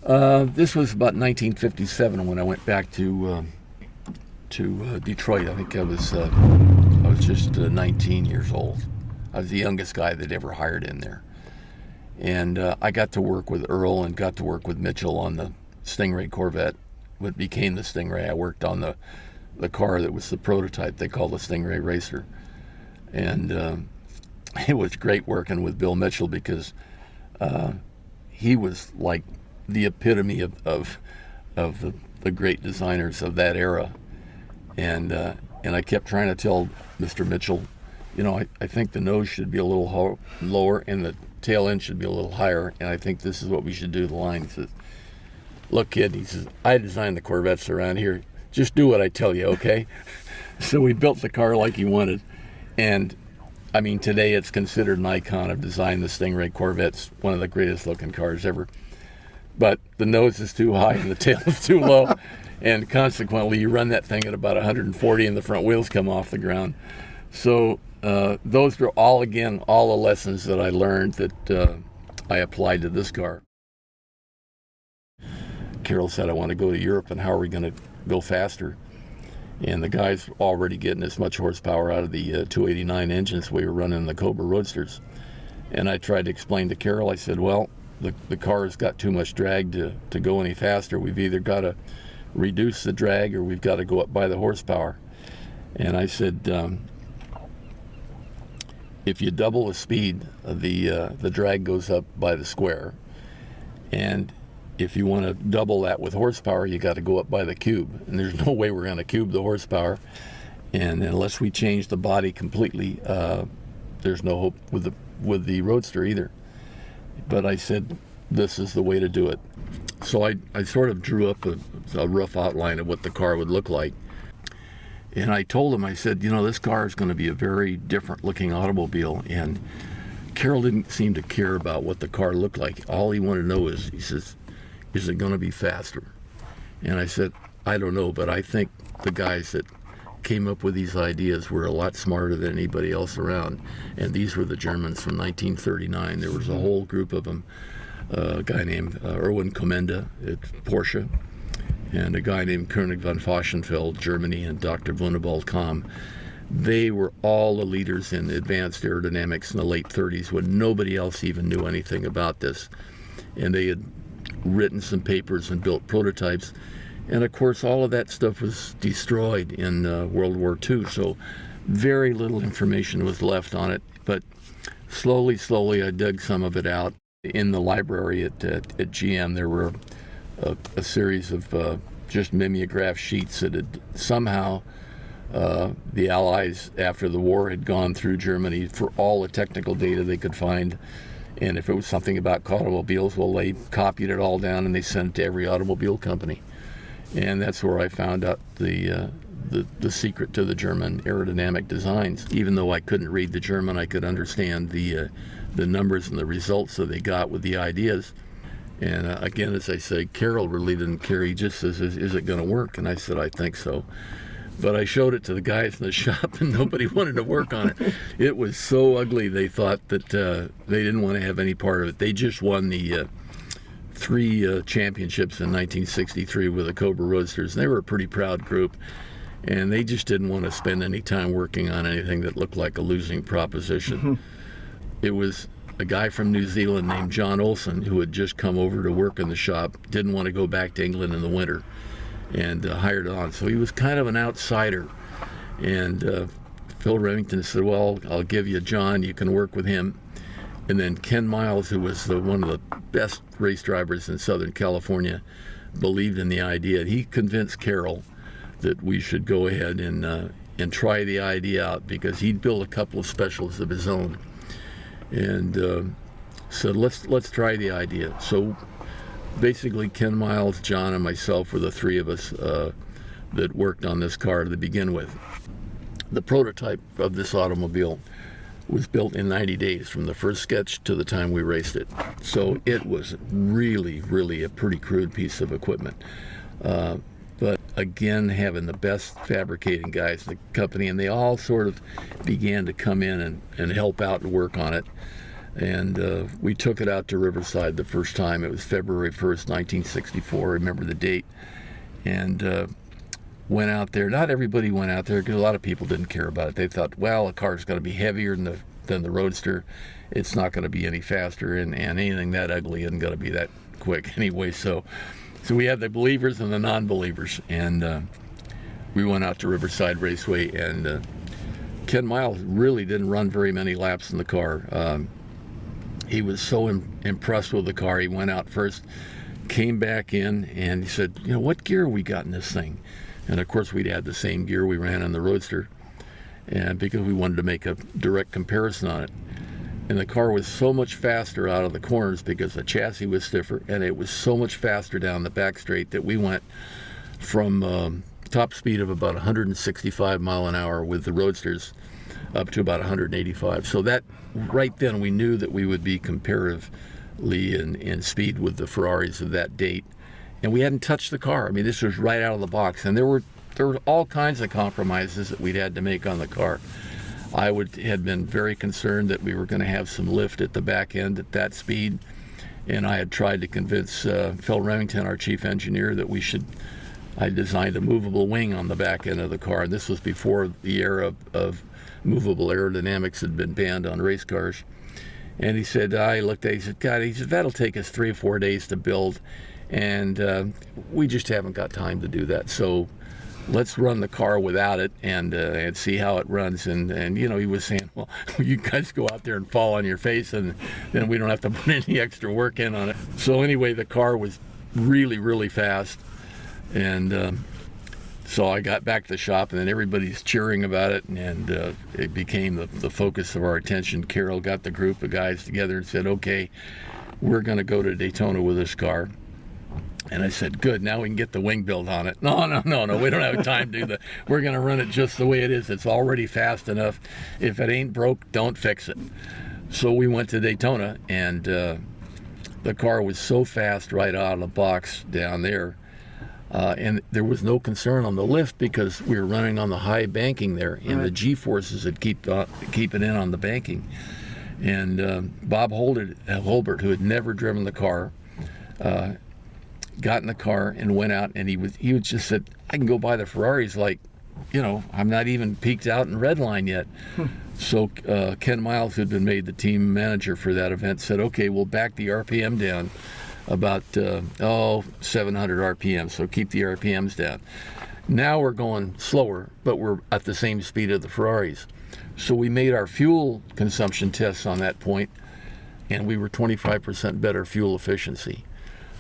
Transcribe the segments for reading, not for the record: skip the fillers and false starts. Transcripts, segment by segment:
This was about 1957 when I went back to Detroit. I think I was just 19 years old. I was the youngest guy that ever hired in there, and I got to work with Earl and got to work with Mitchell on the Stingray Corvette, what became the Stingray. I worked on the car that was the prototype they called the Stingray Racer, and it was great working with Bill Mitchell because he was like the epitome of the great designers of that era, and I kept trying to tell Mr. Mitchell, I think the nose should be a little lower and the tail end should be a little higher, and I think this is what we should do the line. He says, "Look, kid," he says, "I designed the Corvettes around here. Just do what I tell you, okay?" So we built the car like he wanted, and I mean, today it's considered an icon of design. The Stingray Corvette's one of the greatest looking cars ever. But the nose is too high and the tail is too low, and consequently you run that thing at about 140 and the front wheels come off the ground. So those were all the lessons that I learned that I applied to this car. Carroll said, "I want to go to Europe, and how are we going to go faster?" And the guys were already getting as much horsepower out of the 289 engines we were running the Cobra Roadsters. And I tried to explain to Carroll, I said, well, the car's got too much drag to go any faster. We've either got to reduce the drag or we've got to go up by the horsepower. And I said, if you double the speed, the drag goes up by the square. And if you want to double that with horsepower, you got to go up by the cube. And there's no way we're going to cube the horsepower. And unless we change the body completely, there's no hope with the Roadster either. But I said, this is the way to do it. So I sort of drew up a rough outline of what the car would look like. And I told him, I said, this car is going to be a very different looking automobile. And Carroll didn't seem to care about what the car looked like. All he wanted to know is, he says, is it going to be faster? And I said, I don't know, but I think the guys that came up with these ideas were a lot smarter than anybody else around. And these were the Germans from 1939. There was a whole group of them, a guy named Erwin Komenda at Porsche, and a guy named Koenig von Fauschenfeld, Germany, and Dr. Wunderwald Kamm. They were all the leaders in advanced aerodynamics in the late 30s when nobody else even knew anything about this. And they had written some papers and built prototypes. And of course, all of that stuff was destroyed in World War II, so very little information was left on it. But slowly, I dug some of it out. In the library at GM, there were a series of just mimeograph sheets that had somehow the Allies, after the war, had gone through Germany for all the technical data they could find. And if it was something about automobiles, well, they copied it all down and they sent it to every automobile company. And that's where I found out the secret to the German aerodynamic designs. Even though I couldn't read the German, I could understand the numbers and the results that they got with the ideas. And again, as I say, Carroll really didn't care. He just says, is it going to work? And I said, I think so. But I showed it to the guys in the shop and nobody wanted to work on it. It was so ugly, they thought that they didn't want to have any part of it. They just won the 3 championships in 1963 with the Cobra Roadsters. They were a pretty proud group, and they just didn't want to spend any time working on anything that looked like a losing proposition. Mm-hmm. It was a guy from New Zealand named John Olson who had just come over to work in the shop, didn't want to go back to England in the winter, and hired on. So he was kind of an outsider. And Phil Remington said, well, I'll give you John, you can work with him. And then Ken Miles, who was one of the best race drivers in Southern California, believed in the idea. He convinced Carroll that we should go ahead and try the idea out, because he'd built a couple of specials of his own. And said, let's try the idea. So basically, Ken Miles, John, and myself were the 3 of us that worked on this car to begin with. The prototype of this automobile was built in 90 days from the first sketch to the time we raced it. So it was really a pretty crude piece of equipment. But again, having the best fabricating guys in the company, and they all sort of began to come in and help out and work on it. And we took it out to Riverside the first time. It was February 1st, 1964. I remember the date. And went out there. Not everybody went out there because a lot of people didn't care about it. They thought, well, a car's going to be heavier than the Roadster. It's not going to be any faster, and anything that ugly isn't going to be that quick anyway. So we had the believers and the non-believers, and we went out to Riverside Raceway, and Ken Miles really didn't run very many laps in the car. He was so impressed with the car. He went out first, came back in, and he said, you know, what gear we got in this thing? And of course we'd had the same gear we ran on the Roadster, and because we wanted to make a direct comparison on it. And the car was so much faster out of the corners because the chassis was stiffer, and it was so much faster down the back straight that we went from top speed of about 165 mile an hour with the Roadsters up to about 185. So that right then we knew that we would be comparatively in speed with the Ferraris of that date. And we hadn't touched the car. I mean, this was right out of the box. And there were all kinds of compromises that we'd had to make on the car. I had been very concerned that we were going to have some lift at the back end at that speed. And I had tried to convince Phil Remington, our chief engineer, that I designed a movable wing on the back end of the car. And this was before the era of movable aerodynamics had been banned on race cars. And he said, I looked at it, he said, God, that'll take us 3 or 4 days to build. And we just haven't got time to do that. So let's run the car without it and see how it runs. And you know, he was saying, well, you guys go out there and fall on your face, and then we don't have to put any extra work in on it. So anyway, the car was really, really fast. And so I got back to the shop, and then everybody's cheering about it, and it became the focus of our attention. Carroll got the group of guys together and said, okay, we're going to go to Daytona with this car. And I said, good, now we can get the wing built on it. No, we don't have time to do that. We're going to run it just the way it is. It's already fast enough. If it ain't broke, don't fix it. So we went to Daytona, and the car was so fast right out of the box down there. And there was no concern on the lift because we were running on the high banking there, and the G-forces would keep it in on the banking. And Bob Holbert, who had never driven the car, got in the car and went out, and he would just said, I can go buy the Ferraris, like, you know, I'm not even peaked out in red line yet. So Ken Miles, who had been made the team manager for that event, said, okay, we'll back the RPM down about 700 RPM, so keep the RPMs down. Now we're going slower, but we're at the same speed of the Ferraris. So we made our fuel consumption tests on that point, and we were 25% better fuel efficiency.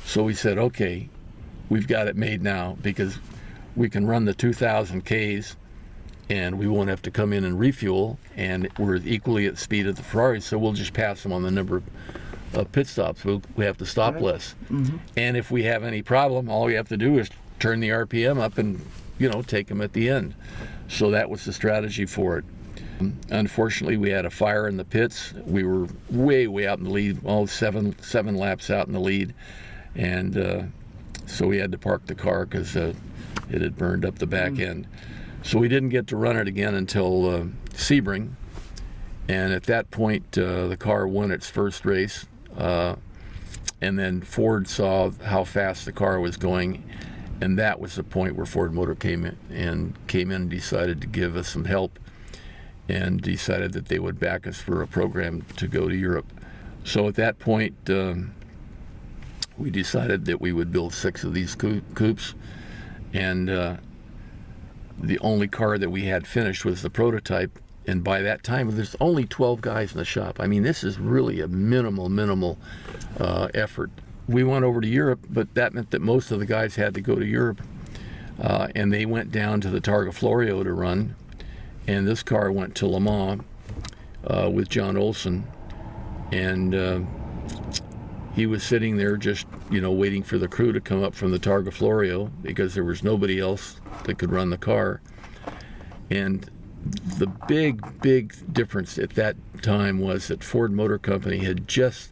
So we said, okay, we've got it made now because we can run the 2,000 Ks and we won't have to come in and refuel, and we're equally at the speed of the Ferraris, so we'll just pass them on the number of pit stops. We have to stop less. And if we have any problem, all we have to do is turn the RPM up and, you know, take them at the end. So that was the strategy for it. Unfortunately, we had a fire in the pits. We were way out in the lead, seven laps out in the lead. And so we had to park the car because it had burned up the back end. So we didn't get to run it again until Sebring. And at that point, the car won its first race. And then Ford saw how fast the car was going. And that was the point where Ford Motor came in and decided to give us some help, and decided that they would back us for a program to go to Europe. So at that point, we decided that we would build 6 of these coupes, and the only car that we had finished was the prototype. And by that time, there's only 12 guys in the shop. I mean, this is really a minimal effort. We went over to Europe, but that meant that most of the guys had to go to Europe, and they went down to the Targa Florio to run, and this car went to Le Mans with John Olson, and he was sitting there just, you know, waiting for the crew to come up from the Targa Florio because there was nobody else that could run the car. And the big difference at that time was that Ford Motor Company had just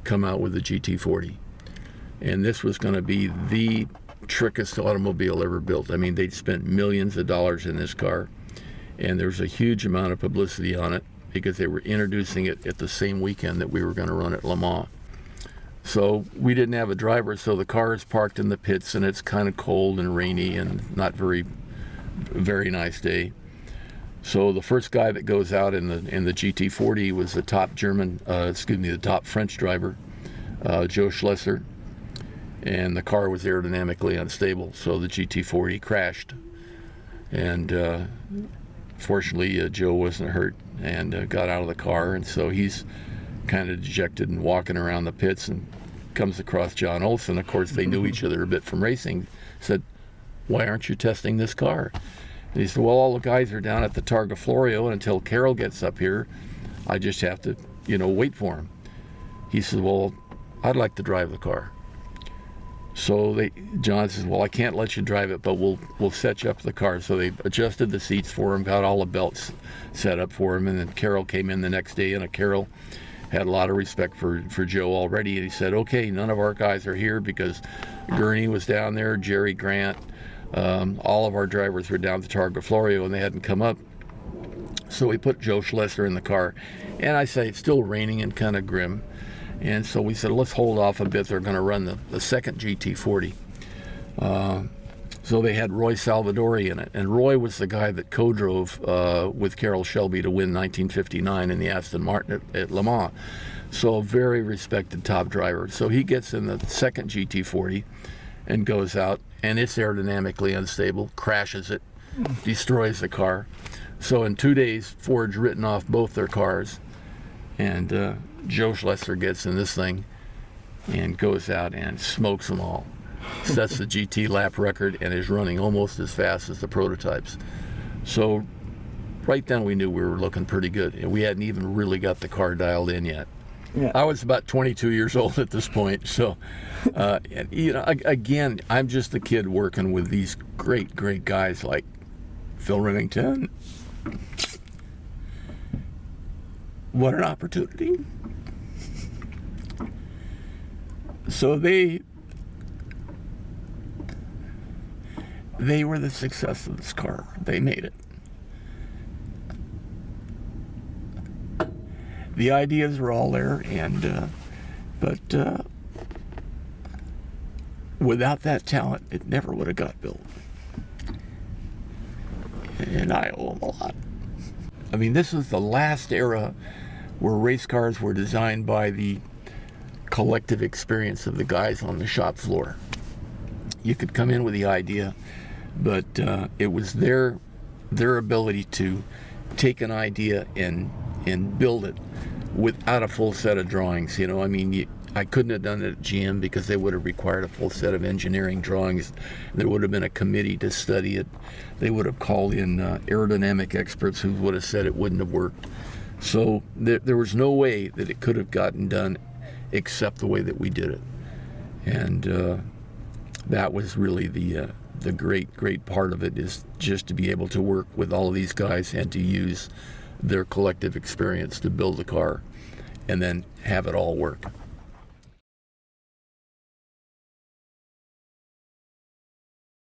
come out with the GT40, and this was going to be the trickiest automobile ever built. I mean, they'd spent millions of dollars in this car, and there was a huge amount of publicity on it. because they were introducing it at the same weekend that we were going to run at Le Mans. So we didn't have a driver, so the car is parked in the pits, and it's kind of cold and rainy and not very nice day. So the first guy that goes out in the GT40 was the top the top French driver, Joe Schlesser, and the car was aerodynamically unstable, so the GT40 crashed. And fortunately, Joe wasn't hurt and got out of the car, and so he's kind of dejected and walking around the pits and comes across John Olson. Of course, they knew each other a bit from racing. Said, "Why aren't you testing this car?" And he said, "Well, all the guys are down at the Targa Florio, and until Carroll gets up here, I just have to, wait for him." He said, "Well, I'd like to drive the car." So John says, "Well, I can't let you drive it, but we'll set you up the car." So they adjusted the seats for him, got all the belts set up for him, and then Carroll came in the next day, and Carroll had a lot of respect for Joe already, and he said, "Okay, none of our guys are here because Gurney was down there, Jerry Grant, all of our drivers were down at the Targa Florio, and they hadn't come up." So we put Joe Schlesser in the car, and I say it's still raining and kind of grim, and so we said, let's hold off a bit. They're going to run the second GT40. So they had Roy Salvadori in it, and Roy was the guy that co-drove with Carroll Shelby to win 1959 in the Aston Martin at Le Mans. So a very respected top driver. So he gets in the second GT40 and goes out, and it's aerodynamically unstable, crashes it, destroys the car. So in 2 days, Ford's written off both their cars, and Joe Schlesser gets in this thing and goes out and smokes them all. Sets the GT lap record and is running almost as fast as the prototypes. So right then we knew we were looking pretty good, and we hadn't even really got the car dialed in yet. Yeah. I was about 22 years old at this point, so again, I'm just a kid working with these great guys like Phil Remington. What an opportunity. So they were the success of this car. They made it. The ideas were all there, but without that talent, it never would have got built. And I owe them a lot. I mean, this is the last era where race cars were designed by the collective experience of the guys on the shop floor. You could come in with the idea, but it was their ability to take an idea and build it without a full set of drawings. I couldn't have done it at GM because they would have required a full set of engineering drawings. There would have been a committee to study it. They would have called in aerodynamic experts who would have said it wouldn't have worked. So there was no way that it could have gotten done except the way that we did it. And that was really the great part of it, is just to be able to work with all of these guys and to use their collective experience to build a car and then have it all work.